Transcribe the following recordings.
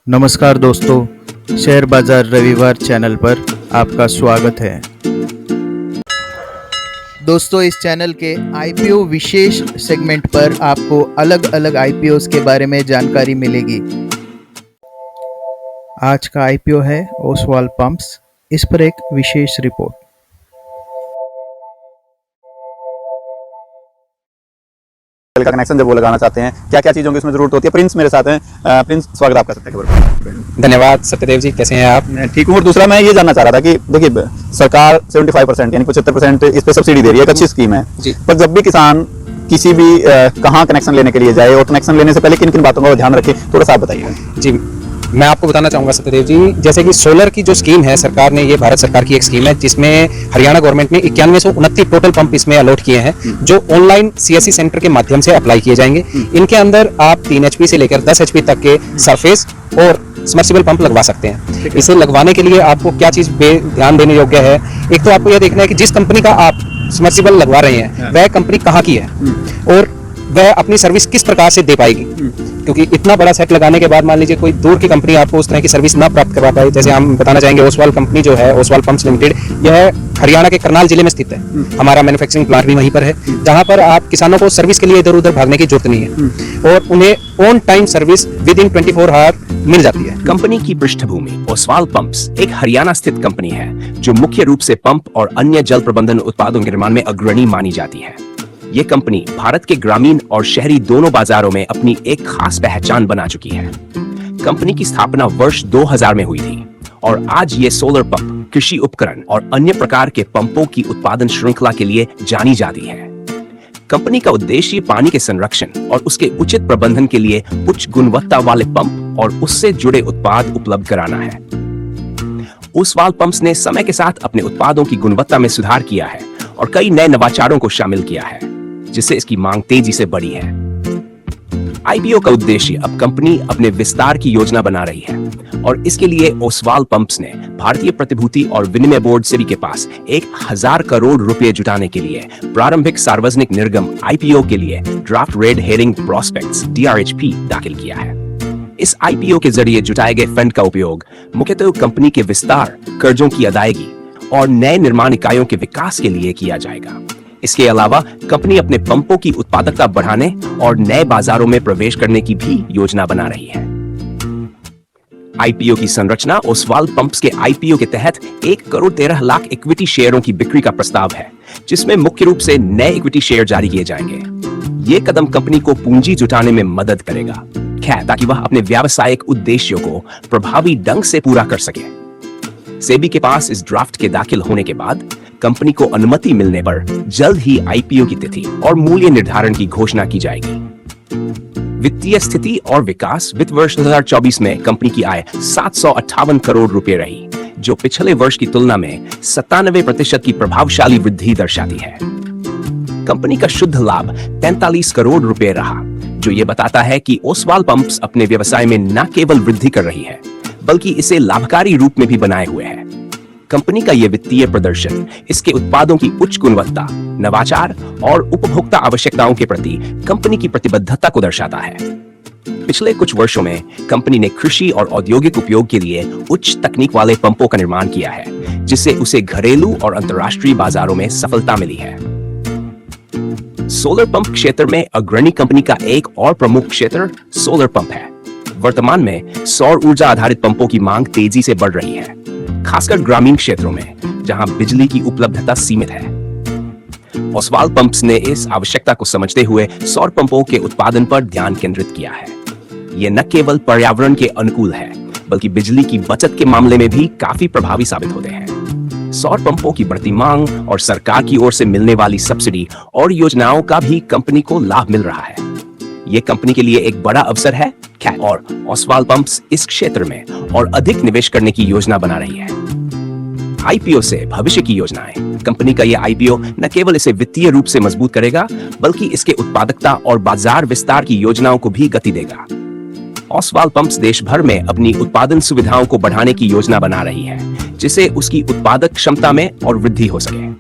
नमस्कार दोस्तों, शेयर बाजार रविवार चैनल पर आपका स्वागत है। दोस्तों, इस चैनल के आईपीओ विशेष सेगमेंट पर आपको अलग अलग आईपीओस के बारे में जानकारी मिलेगी। आज का आईपीओ है ओसवाल पंप्स। इस पर एक विशेष रिपोर्ट। का कनेक्शन जब वो लगाना चाहते हैं, क्या क्या चीज़ों की उसमें जरूरत होती है। प्रिंस मेरे साथ हैं। प्रिंस, स्वागत आपका सत्य। धन्यवाद सत्यदेव जी, कैसे हैं आप? मैं ठीक हूँ। और दूसरा मैं ये जानना चाह रहा था कि देखिए, सरकार 75% यानी 75% इस पे सब्सिडी दे रही है, एक अच्छी स्कीम है जी। पर जब भी किसान किसी भी कहाँ कनेक्शन लेने के लिए जाए और कनेक्शन लेने से पहले किन किन बातों का ध्यान रखे, थोड़ा सा बताइए। जी, मैं आपको बताना चाहूँगा सत्यदेव जी, जैसे कि सोलर की जो स्कीम है, सरकार ने, ये भारत सरकार की एक स्कीम है जिसमें हरियाणा गवर्नमेंट ने 9129 टोटल पंप इसमें अलॉट किए हैं, जो ऑनलाइन सीएससी सेंटर के माध्यम से अप्लाई किए जाएंगे। इनके अंदर आप 3 HP से लेकर 10 HP तक के सरफेस और सबमर्सिबल पंप लगवा सकते हैं। इसे लगवाने के लिए आपको क्या चीज़ ध्यान देने योग्य है, एक तो आपको यह देखना है कि जिस कंपनी का आप सबमर्सिबल लगवा रहे हैं वह कंपनी कहाँ की है और वह अपनी सर्विस किस प्रकार से दे पाएगी। क्योंकि इतना बड़ा सेट लगाने के बाद मान लीजिए कोई दूर की कंपनी आपको उस तरह की सर्विस ना प्राप्त करवा पाए। जैसे हम बताना चाहेंगे, ओसवाल कंपनी जो है, ओसवाल पंप्स लिमिटेड, यह हरियाणा के करनाल जिले में स्थित है। हमारा मैन्युफैक्चरिंग प्लांट भी वहीं पर है, जहां पर आप किसानों को सर्विस के लिए इधर उधर भागने की जरूरत नहीं है और उन्हें on time service within 24 hour मिल जाती है। कंपनी की पृष्ठभूमि ओसवाल पंप्स एक हरियाणा स्थित कंपनी है जो मुख्य रूप से पंप और अन्य जल प्रबंधन उत्पादों के निर्माण में अग्रणी मानी जाती है। ये कंपनी भारत के ग्रामीण और शहरी दोनों बाजारों में अपनी एक खास पहचान बना चुकी है। कंपनी की स्थापना वर्ष 2000 में हुई थी और आज ये सोलर पंप, कृषि उपकरण और अन्य प्रकार के पंपों की उत्पादन श्रृंखला के लिए जानी जाती है। कंपनी का उद्देश्य पानी के संरक्षण और उसके उचित प्रबंधन के लिए उच्च गुणवत्ता वाले पंप और उससे जुड़े उत्पाद उपलब्ध कराना है। ओसवाल पंप्स ने समय के साथ अपने उत्पादों की गुणवत्ता में सुधार किया है और कई नए नवाचारों को शामिल किया है, जिससे इसकी मांग तेजी से बढ़ी है। आईपीओ का उद्देश्य अब कंपनी अपने विस्तार की योजना बना रही है और इसके लिए ओसवाल पंप्स ने भारतीय प्रतिभूति और विनिमय बोर्ड सेबी के पास 1000 करोड़ रुपए जुटाने के लिए प्रारंभिक सार्वजनिक निर्गम आईपीओ के लिए draft red herring prospects DRHP दाखिल किया है। इस आईपीओ के जरिए जुटाए गए फंड का उपयोग मुख्यतः कंपनी के विस्तार, कर्जों की अदायगी और नए निर्माण इकाइयों के विकास के लिए किया जाएगा। इसके अलावा कंपनी अपने पंपों की उत्पादकता बढ़ाने और नए बाजारों में प्रवेश करने की भी योजना बना रही है। आईपीओ की संरचना ओसवाल पंप्स के आईपीओ के तहत 1,13,00,000 इक्विटी शेयरों की बिक्री का प्रस्ताव है, जिसमें मुख्य रूप से नए इक्विटी शेयर जारी किए जाएंगे। ये कदम कंपनी को पूंजी जुटाने में मदद करेगा, ताकि वह अपने व्यावसायिक उद्देश्यों को प्रभावी ढंग से पूरा कर सके। सेबी के पास इस ड्राफ्ट के दाखिल होने के बाद कंपनी को अनुमति मिलने पर जल्द ही आईपीओ की तिथि और मूल्य निर्धारण की घोषणा की जाएगी। वित्तीय स्थिति और विकास, वित्त वर्ष 2024 में कंपनी की आय 758 करोड़ रुपए रही, जो पिछले वर्ष की तुलना में 97% की प्रभावशाली वृद्धि दर्शाती है। कंपनी का शुद्ध लाभ 43 करोड़ रुपए रहा, जो ये बताता है कि ओसवाल पंप्स अपने व्यवसाय में न केवल वृद्धि कर रही है, बल्कि इसे लाभकारी रूप में भी बनाए हुए है। कंपनी का यह वित्तीय प्रदर्शन इसके उत्पादों की उच्च गुणवत्ता, नवाचार और उपभोक्ता आवश्यकताओं के प्रति कंपनी की प्रतिबद्धता को दर्शाता है। पिछले कुछ वर्षों में कंपनी ने कृषि और औद्योगिक उपयोग के लिए उच्च तकनीक वाले पंपों का निर्माण किया है, जिससे उसे घरेलू और अंतर्राष्ट्रीय बाजारों में सफलता मिली है। सोलर पंप क्षेत्र में अग्रणी कंपनी का एक और प्रमुख क्षेत्र सोलर पंप है। वर्तमान में सौर ऊर्जा आधारित पंपों की मांग तेजी से बढ़ रही है, खासकर ग्रामीण क्षेत्रों में जहां बिजली की उपलब्धता सीमित है। ओसवाल पंप्स ने इस आवश्यकता को समझते हुए सौर पंपों के उत्पादन पर ध्यान केंद्रित किया है। ये न केवल पर्यावरण के अनुकूल है, बल्कि बिजली की बचत के मामले में भी काफी प्रभावी साबित होते हैं। सौर पंपों की बढ़ती मांग और सरकार की ओर से मिलने वाली सब्सिडी और योजनाओं का भी कंपनी को लाभ मिल रहा है। ये कंपनी के लिए एक बड़ा अवसर है और ओसवाल पंप्स इस क्षेत्र में और अधिक निवेश करने की योजना बना रही है। आईपीओ से भविष्य की योजनाएं। कंपनी का यह आईपीओ न केवल इसे वित्तीय रूप से मजबूत करेगा, बल्कि इसके उत्पादकता और बाजार विस्तार की योजनाओं को भी गति देगा। ओसवाल पंप्स देश भर में अपनी उत्पादन सुविधाओं को बढ़ाने की योजना बना रही है, जिससे उसकी उत्पादक क्षमता में और वृद्धि हो सके।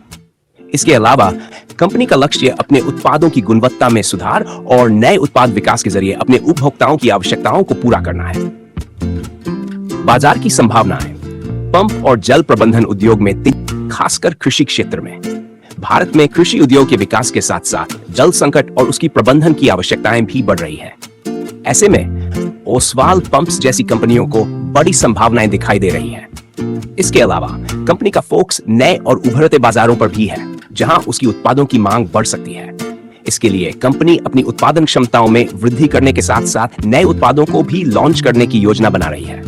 इसके अलावा कंपनी का लक्ष्य अपने उत्पादों की गुणवत्ता में सुधार और नए उत्पाद विकास के जरिए अपने उपभोक्ताओं की आवश्यकताओं को पूरा करना है। बाजार की संभावनाएं पंप और जल प्रबंधन उद्योग में खासकर कृषि क्षेत्र में। भारत में कृषि उद्योग के विकास के साथ साथ जल संकट और उसकी प्रबंधन की आवश्यकताएं भी बढ़ रही हैं। ऐसे में ओसवाल पंप्स जैसी कंपनियों को बड़ी संभावनाएं दिखाई दे रही हैं। इसके अलावा कंपनी का फोकस नए और उभरते बाजारों पर भी है, जहां उसकी उत्पादों की मांग बढ़ सकती है। इसके लिए कंपनी अपनी उत्पादन क्षमताओं में वृद्धि करने के साथ साथ नए उत्पादों को भी लॉन्च करने की योजना बना रही है।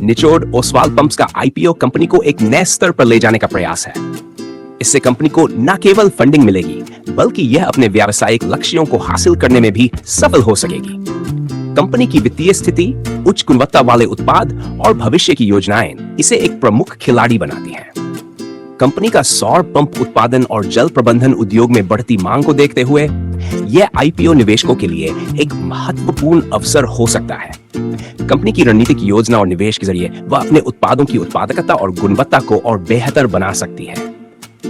निचोड़ ओसवाल पंप्स का आईपीओ कंपनी को एक नए स्तर पर ले जाने का प्रयास है। इससे कंपनी को न केवल फंडिंग मिलेगी, बल्कि यह अपने व्यावसायिक लक्ष्यों को हासिल करने में भी सफल हो सकेगी। कंपनी की वित्तीय स्थिति, उच्च गुणवत्ता वाले उत्पाद और भविष्य की योजनाएं इसे एक प्रमुख खिलाड़ी बनाती हैं। कंपनी का सौर पंप उत्पादन और जल प्रबंधन उद्योग में बढ़ती मांग को देखते हुए यह आईपीओ निवेशकों के लिए एक महत्वपूर्ण अवसर हो सकता है। कंपनी की रणनीतिक योजना और निवेश के जरिए वह अपने उत्पादों की उत्पादकता और गुणवत्ता को और बेहतर बना सकती है।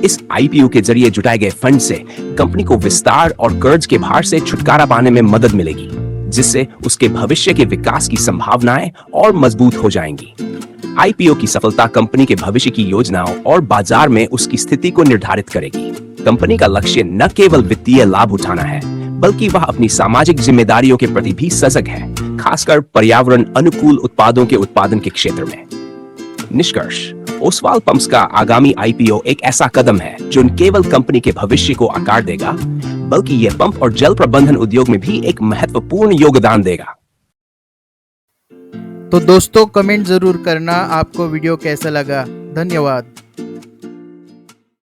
इस आईपीओ के जरिए जुटाए गए फंड से कंपनी को विस्तार और कर्ज के भार से छुटकारा पाने में मदद मिलेगी, जिससे उसके भविष्य के विकास की संभावनाएं और मजबूत हो जाएंगी। आईपीओ की सफलता कंपनी के भविष्य की योजनाओं और बाजार में उसकी स्थिति को निर्धारित करेगी। कंपनी का लक्ष्य न केवल वित्तीय लाभ उठाना है, बल्कि वह अपनी सामाजिक जिम्मेदारियों के प्रति भी सजग है, खासकर पर्यावरण अनुकूल उत्पादों के उत्पादन के क्षेत्र में। निष्कर्ष, ओसवाल पंप्स का आगामी आईपीओ एक ऐसा कदम है जो न केवल कंपनी के भविष्य को आकार देगा, बल्कि यह पंप और जल प्रबंधन उद्योग में भी एक महत्वपूर्ण योगदान देगा। तो दोस्तों, कमेंट जरूर करना आपको वीडियो कैसा लगा। धन्यवाद।